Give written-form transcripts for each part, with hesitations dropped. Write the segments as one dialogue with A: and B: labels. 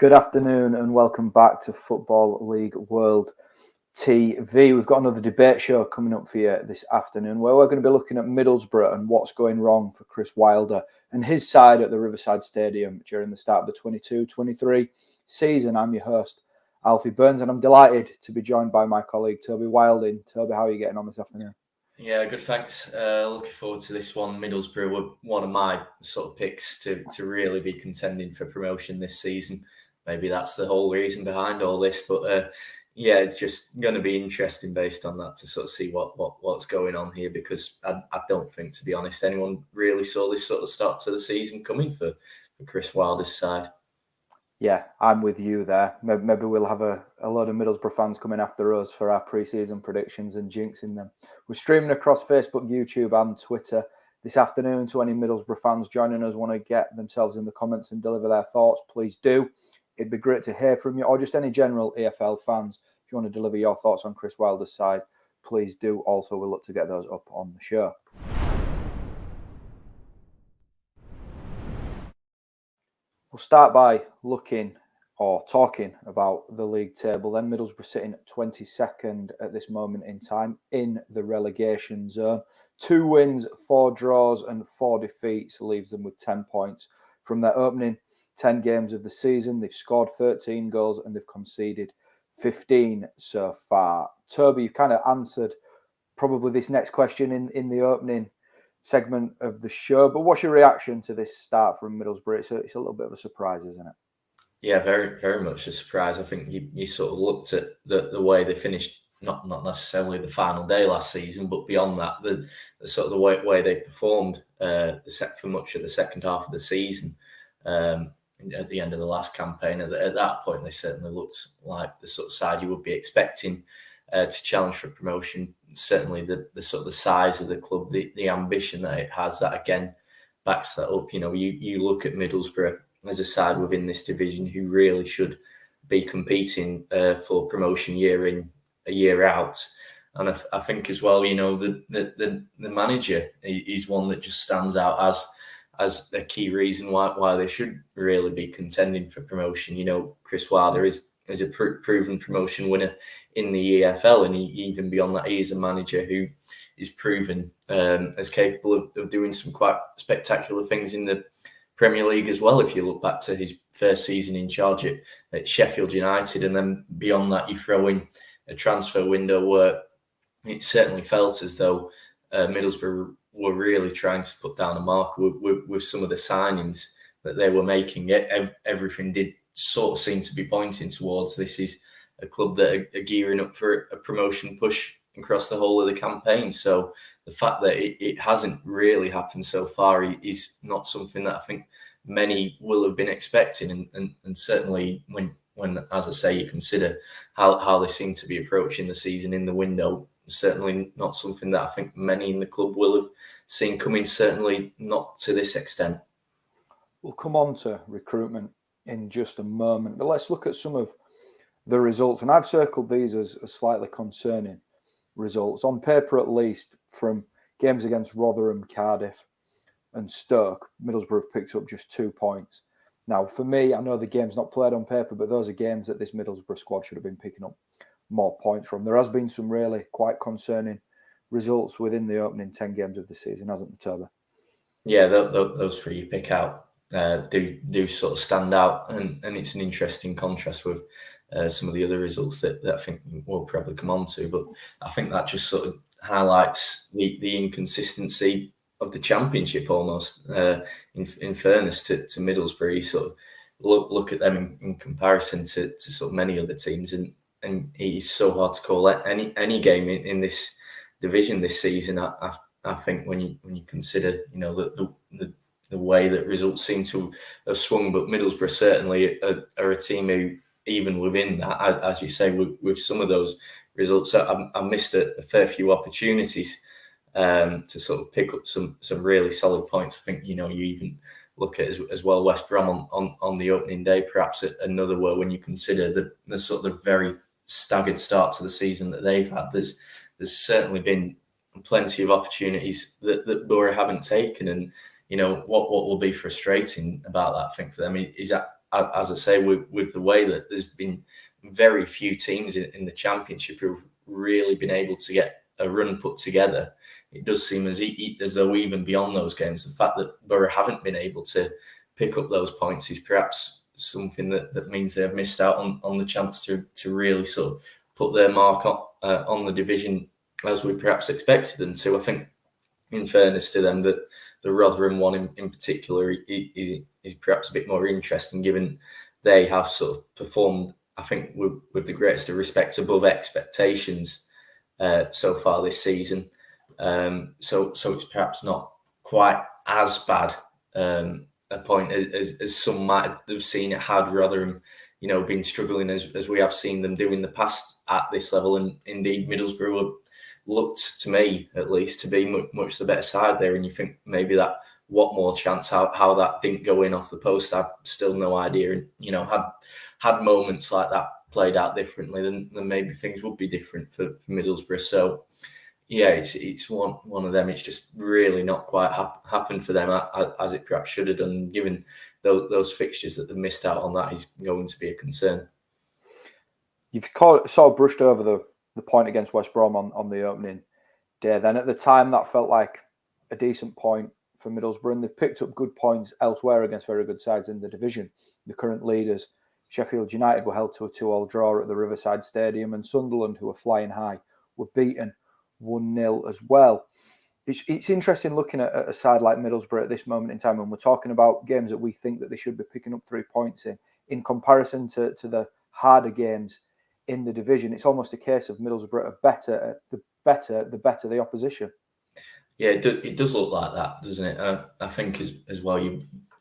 A: Good afternoon and welcome back to Football League World TV. We've got another debate show coming up for you this afternoon where we're going to be looking at Middlesbrough and what's going wrong for Chris Wilder and his side at the Riverside Stadium during the start of the 22-23 season. I'm your host, Alfie Burns, and I'm delighted to be joined by my colleague, Toby Wilding. Toby, how are you getting on this afternoon?
B: Yeah, good, thanks. Looking forward to this one. Middlesbrough were one of my sort of picks to really be contending for promotion this season. Maybe that's the whole reason behind all this, but yeah, it's just going to be interesting based on that to sort of see what's going on here, because I don't think, to be honest, anyone really saw this sort of start to the season coming for Chris Wilder's side.
A: Yeah, I'm with you there. Maybe we'll have a load of Middlesbrough fans coming after us for our pre-season predictions and jinxing them. We're streaming across Facebook, YouTube and Twitter this afternoon, so any Middlesbrough fans joining us want to get themselves in the comments and deliver their thoughts, please do. It'd be great to hear from you, or just any general EFL fans. If you want to deliver your thoughts on Chris Wilder's side, please do. Also, we'll look to get those up on the show. We'll start by looking or talking about the league table. Then Middlesbrough sitting 22nd at this moment in time in the relegation zone. 2 wins, 4 draws and 4 defeats leaves them with 10 points from their opening 10 games of the season. They've scored 13 goals and they've conceded 15 so far. Toby, you've kind of answered probably this next question in the opening segment of the show, but what's your reaction to this start from Middlesbrough? It's a little bit of a surprise, isn't it?
B: Yeah, very, very much a surprise. I think you sort of looked at the way they finished, not necessarily the final day last season, but beyond that, the sort of the way they performed for much of the second half of the season. At the end of the last campaign, at that point, they certainly looked like the sort of side you would be expecting to challenge for promotion. Certainly, the sort of the size of the club, the ambition that it has, that again backs that up. You know, you look at Middlesbrough as a side within this division who really should be competing for promotion year in, year out. And I think as well, you know, the manager is one that just stands out as a key reason why they should really be contending for promotion. You know, Chris Wilder is a proven promotion winner in the EFL, and even beyond that, he is a manager who is proven as capable of doing some quite spectacular things in the Premier League as well. If you look back to his first season in charge at Sheffield United, and then beyond that, you throw in a transfer window where it certainly felt as though Middlesbrough were really trying to put down a mark with some of the signings that they were making. Everything did sort of seem to be pointing towards this is a club that are gearing up for a promotion push across the whole of the campaign. So the fact that it hasn't really happened so far is not something that I think many will have been expecting. And certainly when, as I say, you consider how they seem to be approaching the season in the window, certainly not something that I think many in the club will have seen coming, certainly not to this extent.
A: We'll come on to recruitment in just a moment, but let's look at some of the results. And I've circled these as slightly concerning results, on paper at least, from games against Rotherham, Cardiff and Stoke. Middlesbrough have picked up just 2 points. Now, for me, I know the game's not played on paper, but those are games that this Middlesbrough squad should have been picking up more points from. There has been some really quite concerning results within the opening 10 games of the season, hasn't there, Toby?
B: Yeah, those 3 you pick out do sort of stand out, and it's an interesting contrast with some of the other results that I think we'll probably come on to. But I think that just sort of highlights the inconsistency of the Championship almost. In fairness to Middlesbrough, you sort of look at them in comparison to sort of many other teams, and it's so hard to call any game in this division this season. I think when you consider, you know, the way that results seem to have swung, but Middlesbrough certainly are a team who, even within that, as you say, with some of those results, I missed a fair few opportunities to sort of pick up some really solid points. I think, you know, you even look at as well West Brom on the opening day, perhaps another where, when you consider the sort of very staggered start to the season that they've had, there's certainly been plenty of opportunities that Borough haven't taken. And, you know, what will be frustrating about that, I think, for them is that as I say, with the way that there's been very few teams in the Championship who've really been able to get a run put together, it does seem as though even beyond those games, the fact that Borough haven't been able to pick up those points is perhaps something that means they've missed out on the chance to really sort of put their mark on the division as we perhaps expected them to. I think, in fairness to them, that the Rotherham one in particular is perhaps a bit more interesting, given they have sort of performed, I think, with the greatest of respect, above expectations so far this season. So it's perhaps not quite as bad a point as some might have seen it had Rotherham, been struggling as we have seen them do in the past at this level. And indeed, Middlesbrough looked, to me at least, to be much the better side there. And you think maybe that Watmore chance, how that didn't go in off the post, I've still no idea. And had moments like that played out differently, then maybe things would be different for Middlesbrough. So yeah, it's one of them. It's just really not quite happened for them as it perhaps should have done. Given those fixtures that they've missed out on, that is going to be a concern.
A: You've sort of brushed over the point against West Brom on the opening day. Then at the time, that felt like a decent point for Middlesbrough, and they've picked up good points elsewhere against very good sides in the division. The current leaders, Sheffield United, were held to a 2-2 draw at the Riverside Stadium, and Sunderland, who were flying high, were beaten 1-0 as well. It's interesting looking at a side like Middlesbrough at this moment in time, when we're talking about games that we think that they should be picking up 3 points in comparison to the harder games in the division. It's almost a case of Middlesbrough are better, the better the opposition.
B: Yeah, it does look like that, doesn't it? I think as well,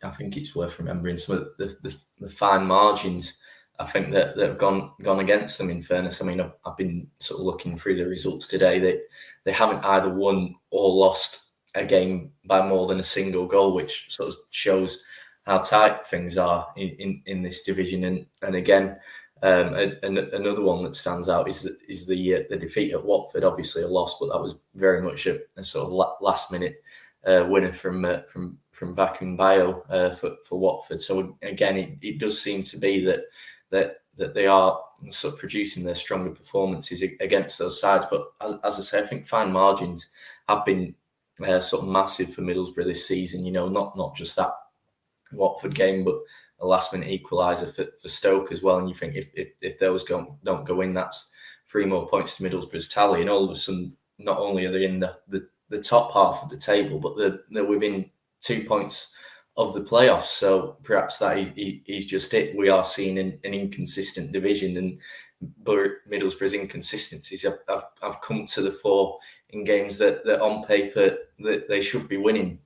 B: I think it's worth remembering some of the fine margins, I think, that have gone against them, in fairness. I mean, I've been sort of looking through the results today. They haven't either won or lost a game by more than a single goal, which sort of shows how tight things are in this division. And again, another one that stands out is the defeat at Watford. Obviously a loss, but that was very much a sort of last minute winner from Vacuum Bio for Watford. So again, it does seem to be that they are sort of producing their stronger performances against those sides. But as I say, I think fine margins have been sort of massive for Middlesbrough this season. Not just that Watford game, but a last-minute equaliser for Stoke as well. And you think if those don't go in, that's 3 more points to Middlesbrough's tally. And all of a sudden, not only are they in the top half of the table, but they're within 2 points of the playoffs. So perhaps that is just it. We are seeing an inconsistent division, and Middlesbrough's inconsistencies have come to the fore in games that on paper that they should be winning,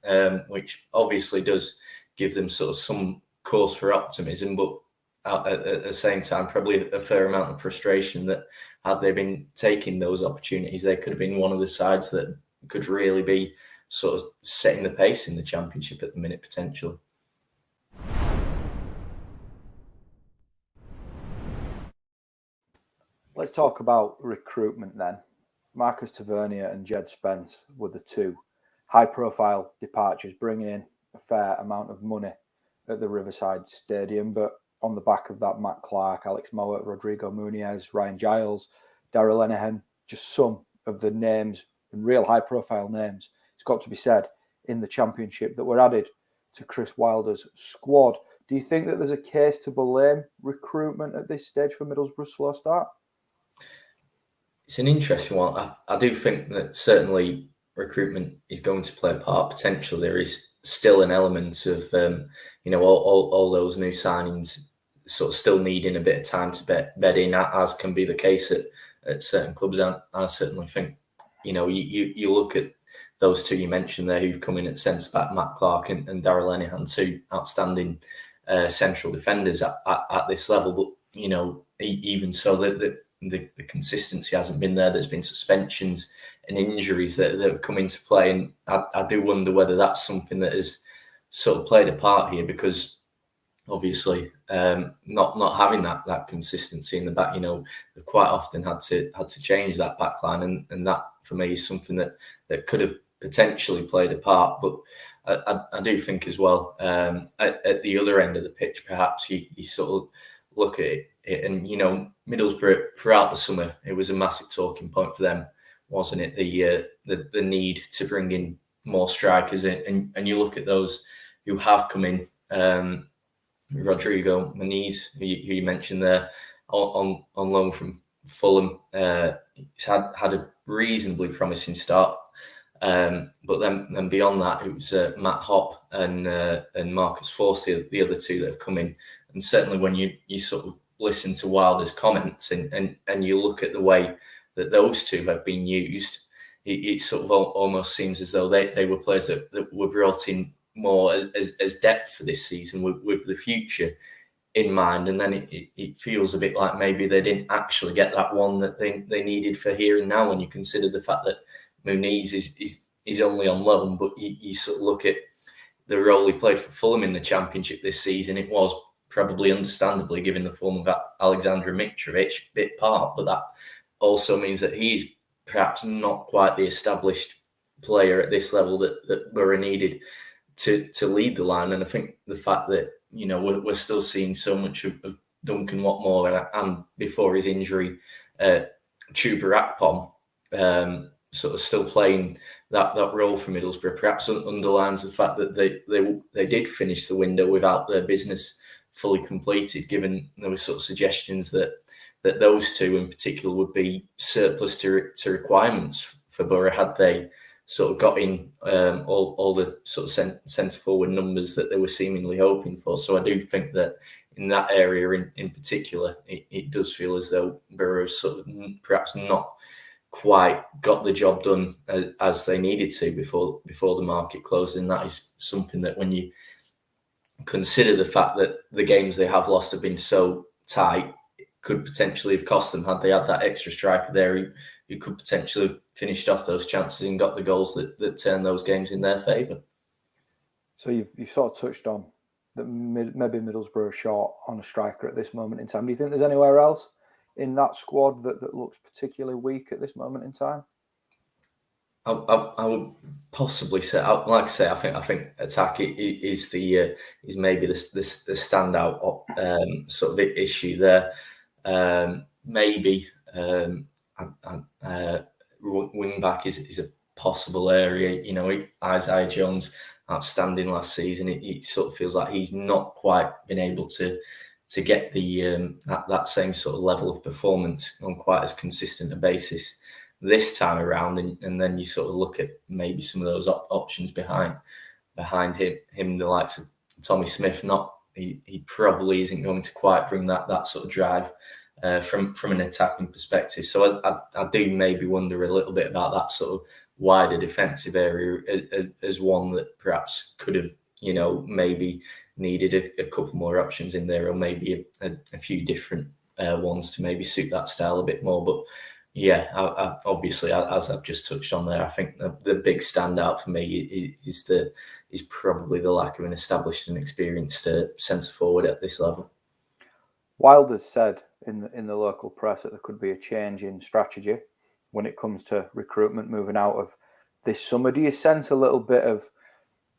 B: which obviously does give them sort of some cause for optimism, but at the same time, probably a fair amount of frustration that had they been taking those opportunities, they could have been one of the sides that could really be sort of setting the pace in the Championship at the minute, potentially.
A: Let's talk about recruitment then. Marcus Tavernier and Jed Spence were the 2 high-profile departures, bringing in a fair amount of money at the Riverside Stadium. But on the back of that, Matt Clark, Alex Mowat, Rodrigo Muniz, Ryan Giles, Darrell Lenihan, just some of the names and real high-profile names, it's got to be said, in the Championship that were added to Chris Wilder's squad. Do you think that there's a case to blame recruitment at this stage for Middlesbrough's slow start?
B: It's an interesting one. I do think that certainly recruitment is going to play a part. Potentially, there is still an element of all those new signings sort of still needing a bit of time to bed in, as can be the case at certain clubs. And I certainly think you look at those 2 you mentioned there who've come in at centre back, Matt Clark and Darrell Lenihan, 2 outstanding central defenders at this level. But even so, the consistency hasn't been there. There's been suspensions and injuries that have come into play, and I do wonder whether that's something that has sort of played a part here, because obviously not having that consistency in the back, they've quite often had to change that back line, and that for me is something that could have potentially played a part. But I do think as well, at the other end of the pitch, perhaps you sort of look at it, and Middlesbrough throughout the summer, it was a massive talking point for them, wasn't it? The need to bring in more strikers, and you look at those who have come in. Rodrigo Muniz, who you mentioned there, on loan from Fulham, he's had a reasonably promising start. But then beyond that, it was Matt Hopp and Marcus Forster, the other two that have come in. And certainly when you sort of listen to Wilder's comments and you look at the way that those two have been used, it sort of almost seems as though they were players that were brought in more as depth for this season with the future in mind. And then it feels a bit like maybe they didn't actually get that one that they needed for here and now, when you consider the fact that Muniz is only on loan. But you sort of look at the role he played for Fulham in the Championship this season. It was probably understandably, given the form of Alexander Mitrovic, bit part, but that also means that he's perhaps not quite the established player at this level that Borough needed to lead the line. And I think the fact that we're still seeing so much of Duncan Watmore and before his injury, Chuba Akpom, sort of still playing that role for Middlesbrough, perhaps underlines the fact that they did finish the window without their business fully completed, given there were sort of suggestions that those two in particular would be surplus to requirements for Borough had they sort of got in all the sort of centre forward numbers that they were seemingly hoping for. So I do think that in that area in particular, it does feel as though Borough sort of perhaps not quite got the job done as they needed to before the market closed. And that is something that, when you consider the fact that the games they have lost have been so tight, it could potentially have cost them had they had that extra striker there who could potentially have finished off those chances and got the goals that turned those games in their favour.
A: So you've sort of touched on that maybe Middlesbrough are short on a striker at this moment in time. Do you think there's anywhere else in that squad that looks particularly weak at this moment in time?
B: I would possibly say, like I say, I think attack is maybe the standout sort of issue there. Maybe wing back is a possible area. Isaiah Jones, outstanding last season. It sort of feels like he's not quite been able to get the that same sort of level of performance on quite as consistent a basis this time around. And then you sort of look at maybe some of those options behind him, the likes of Tommy Smith. He probably isn't going to quite bring that sort of drive from an attacking perspective. So I do maybe wonder a little bit about that sort of wider defensive area as one that perhaps could have, maybe needed a couple more options in there, or maybe a few different ones to maybe suit that style a bit more. But yeah, I obviously, as I've just touched on there, I think the big standout for me is probably the lack of an established and experienced centre forward at this level.
A: Wilder's said in the local press that there could be a change in strategy when it comes to recruitment moving out of this summer. Do you sense a little bit of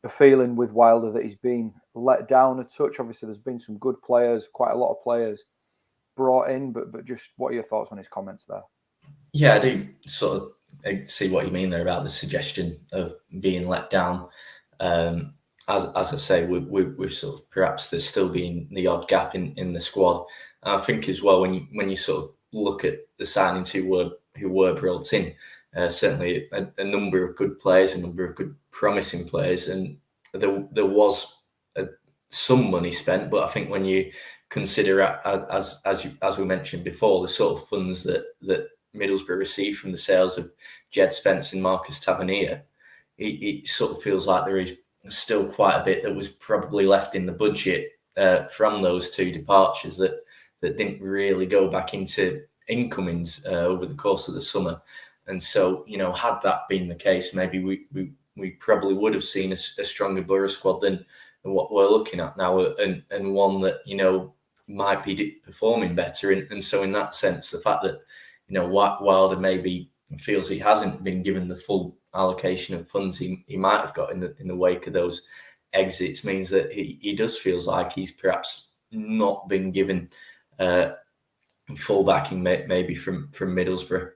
A: a feeling with Wilder that he's been let down a touch? Obviously, there's been some good players, quite a lot of players brought in, but just what are your thoughts on his comments there?
B: Yeah, I do sort of see what you mean there about the suggestion of being let down. As I say, we've sort of, perhaps there's still been the odd gap in the squad. And I think as well, when you sort of look at the signings who were brought in, certainly a number of good players, a number of good promising players, and there was some money spent. But I think when you consider, as we mentioned before, the sort of funds that Middlesbrough received from the sales of Jed Spence and Marcus Tavernier, it sort of feels like there is still quite a bit that was probably left in the budget from those two departures that didn't really go back into incomings over the course of the summer. And so, had that been the case, maybe we probably would have seen a stronger Borough squad than what we're looking at now, and one that might be performing better. And so in that sense, the fact that Wilder maybe feels he hasn't been given the full allocation of funds he might have got in the wake of those exits, means that he does feels like he's perhaps not been given full backing, maybe from Middlesbrough.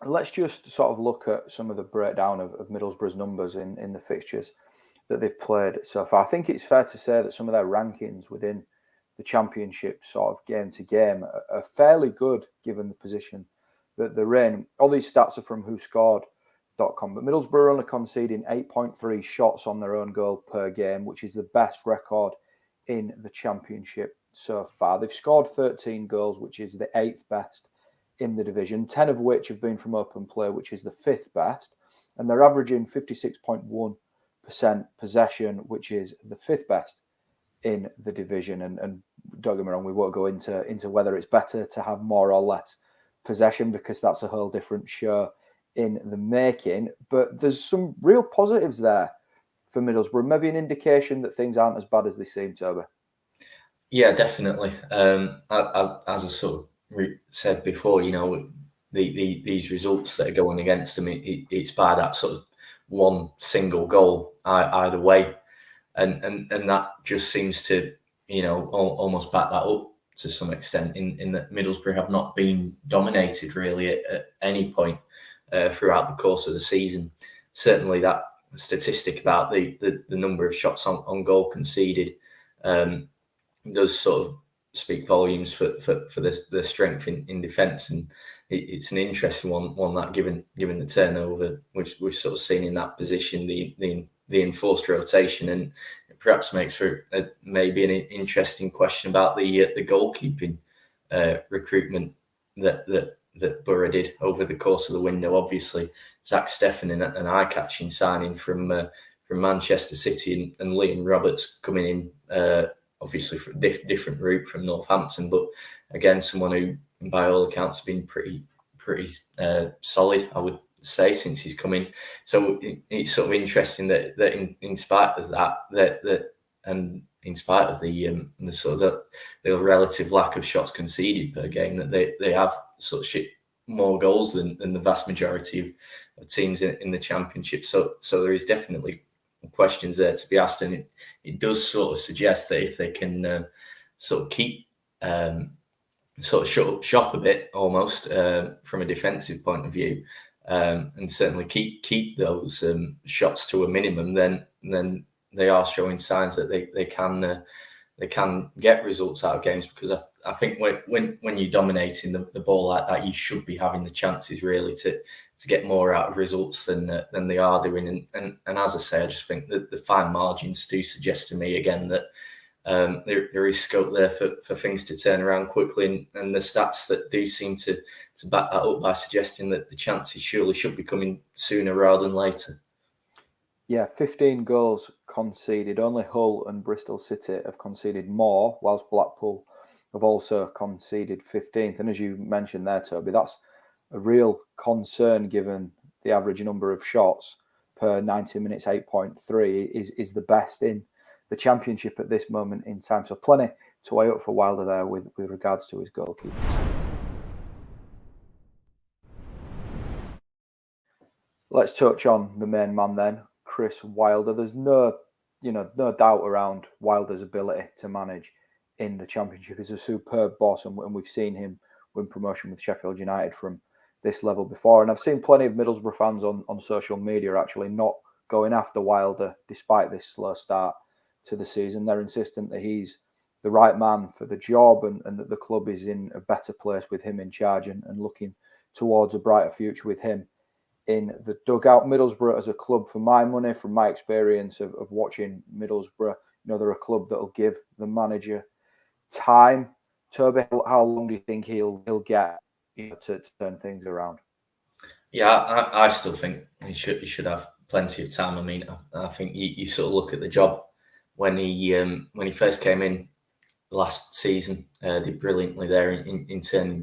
A: Let's just sort of look at some of the breakdown of Middlesbrough's numbers in the fixtures that they've played so far. I think it's fair to say that some of their rankings within the Championship sort of game to game are fairly good given the position that they're in. All these stats are from WhoScored.com, but Middlesbrough are only conceding 8.3 shots on their own goal per game, which is the best record in the Championship so far. They've scored 13 goals, which is the 8th best in the division, 10 of which have been from open play, which is the 5th best, and they're averaging 56.1% possession, which is the 5th best in the division. And don't get me wrong, we won't go into whether it's better to have more or less possession, because that's a whole different show in the making. But there's some real positives there for Middlesbrough, maybe an indication that things aren't as bad as they seem, Toby.
B: Yeah, definitely. As I sort of said before, these results that are going against them, it's by that sort of one single goal either way, and that just seems to almost back that up to some extent, in that Middlesbrough have not been dominated really at any point throughout the course of the season. Certainly that statistic about the number of shots on goal conceded does sort of speak volumes for the strength in defence, and it's an interesting one that given the turnover which we've sort of seen in that position, the enforced rotation, and it perhaps makes for maybe an interesting question about the goalkeeping recruitment that Borough did over the course of the window. Obviously, Zach Steffen, an eye-catching signing from Manchester City, and Liam Roberts coming in. Obviously, for a different route from Northampton, but again, someone who, by all accounts, has been pretty solid, I would say, since he's come in. So it's sort of interesting that in spite of that, and in spite of the sort of the relative lack of shots conceded per game, that they have sort of shipped more goals than the vast majority of teams in the Championship. So there is definitely questions there to be asked, and it does sort of suggest that if they can sort of keep sort of shut up shop a bit almost from a defensive point of view, and certainly keep those shots to a minimum, then they are showing signs that they can get results out of games, because I think when you're dominating the ball like that, you should be having the chances really to get more out of results than they are doing. And as I say, I just think that the fine margins do suggest to me again that there is scope there for things to turn around quickly, and the stats that do seem to back that up by suggesting that the chances surely should be coming sooner rather than later.
A: Yeah, 15 goals conceded. Only Hull and Bristol City have conceded more, whilst Blackpool have also conceded 15th. And as you mentioned there, Toby, that's a real concern given the average number of shots per 90 minutes, 8.3, is the best in the Championship at this moment in time. So plenty to weigh up for Wilder there with regards to his goalkeepers. Let's touch on the main man then, Chris Wilder. There's no doubt around Wilder's ability to manage in the Championship. He's a superb boss, and we've seen him win promotion with Sheffield United from this level before. And I've seen plenty of Middlesbrough fans on social media actually not going after Wilder despite this slow start to the season. They're insistent that he's the right man for the job, and that the club is in a better place with him in charge, and looking towards a brighter future with him in the dugout. Middlesbrough as a club, for my money, from my experience of watching Middlesbrough, they're a club that'll give the manager time. Toby, how long do you think he'll get to turn things around?
B: Yeah, I still think he should have plenty of time. I mean, I think you sort of look at the job when he first came in last season, did brilliantly there in turning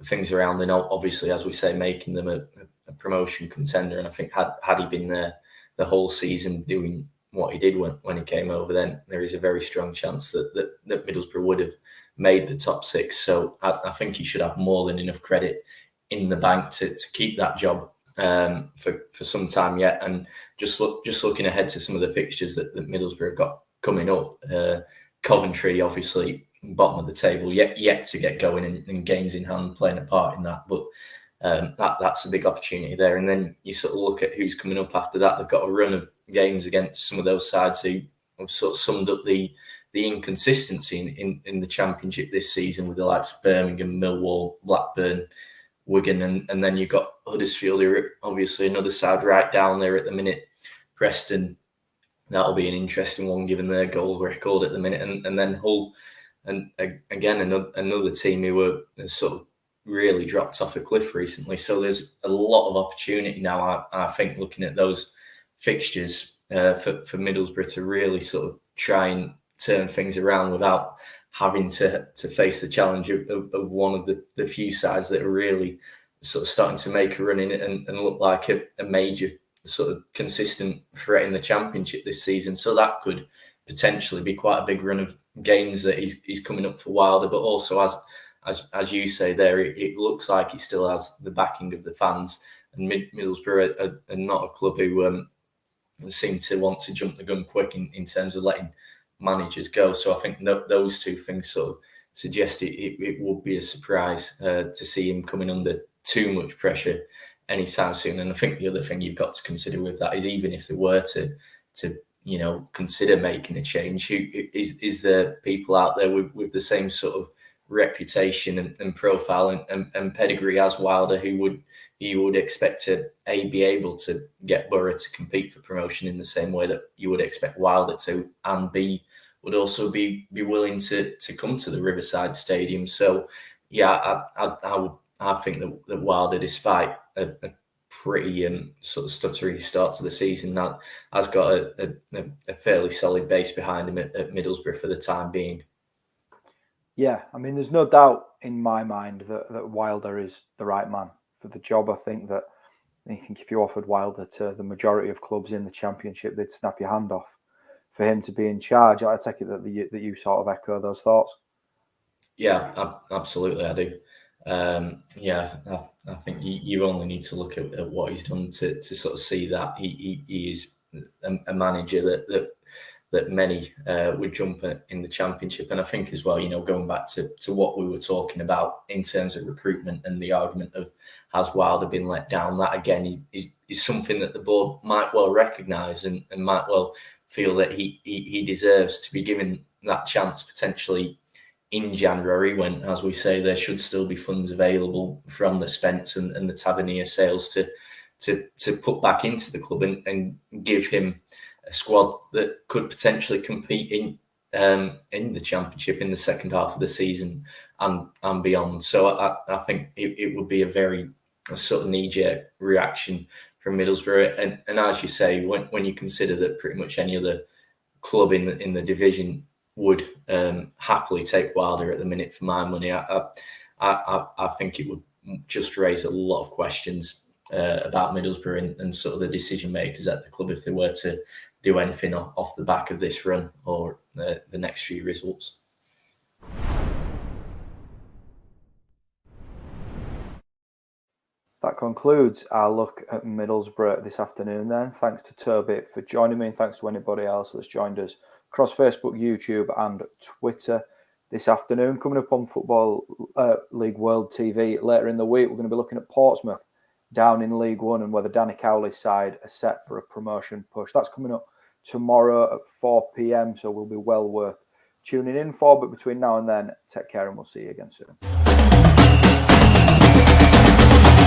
B: things around, and obviously, as we say, making them a promotion contender. And I think had he been there the whole season doing what he did when he came over, then there is a very strong chance that Middlesbrough would have made the top six. So I think he should have more than enough credit in the bank to keep that job for some time yet. And just looking ahead to some of the fixtures that Middlesbrough have got coming up, Coventry obviously bottom of the table, yet to get going, and games in hand playing a part in that, but that's a big opportunity there. And then you sort of look at who's coming up after that. They've got a run of games against some of those sides who have sort of summed up the inconsistency in the Championship this season, with the likes of Birmingham, Millwall, Blackburn, Wigan, and then you've got Huddersfield, who are obviously another side right down there at the minute. Preston, that'll be an interesting one given their goal record at the minute, and then Hull, and again another team who were sort of really dropped off a cliff recently. So there's a lot of opportunity now, I think, looking at those fixtures for Middlesbrough to really sort of try and turn things around without having to face the challenge of one of the few sides that are really sort of starting to make a run in it and look like a major sort of consistent threat in the Championship this season. So that could potentially be quite a big run of games that he's coming up for Wilder. But also, as you say there, it looks like he still has the backing of the fans. And Middlesbrough are not a club who seem to want to jump the gun quick in terms of letting managers go. So I think those two things sort of suggest it would be a surprise to see him coming under too much pressure anytime soon. And I think the other thing you've got to consider with that is, even if they were to consider making a change, who is there people out there with the same sort of reputation and profile and pedigree as Wilder, who you would expect to be able to get Borough to compete for promotion in the same way that you would expect Wilder to, and B, would also be willing to come to the Riverside Stadium. So yeah, I think that Wilder, despite a pretty sort of stuttery start to the season, that has got a fairly solid base behind him at Middlesbrough for the time being.
A: Yeah, I mean, there's no doubt in my mind that Wilder is the right man for the job. I think if you offered Wilder to the majority of clubs in the Championship, they'd snap your hand off for him to be in charge. I take it that you sort of echo those thoughts.
B: Yeah, absolutely, I do. I think you only need to look at what he's done to sort of see that he is a manager that many would jump in the Championship. And I think as well, going back to what we were talking about in terms of recruitment and the argument of, has Wilder been let down, that again is something that the board might well recognise and might well feel that he deserves to be given that chance potentially in January, when, as we say, there should still be funds available from the Spence and the Tavernier sales to put back into the club and give him a squad that could potentially compete in the Championship in the second half of the season and beyond. So I think it would be a very sort of knee-jerk reaction from Middlesbrough. And as you say, when you consider that pretty much any other club in the division would happily take Wilder at the minute for my money, I think it would just raise a lot of questions about Middlesbrough and sort of the decision makers at the club if they were to do anything off the back of this run or the next few results.
A: That concludes our look at Middlesbrough this afternoon then. Thanks to Toby for joining me, and thanks to anybody else that's joined us across Facebook, YouTube and Twitter this afternoon. Coming up on Football League World TV later in the week, we're going to be looking at Portsmouth down in League One and whether Danny Cowley's side are set for a promotion push. That's coming up tomorrow at 4 p.m, so will be well worth tuning in for. But between now and then, take care and we'll see you again soon.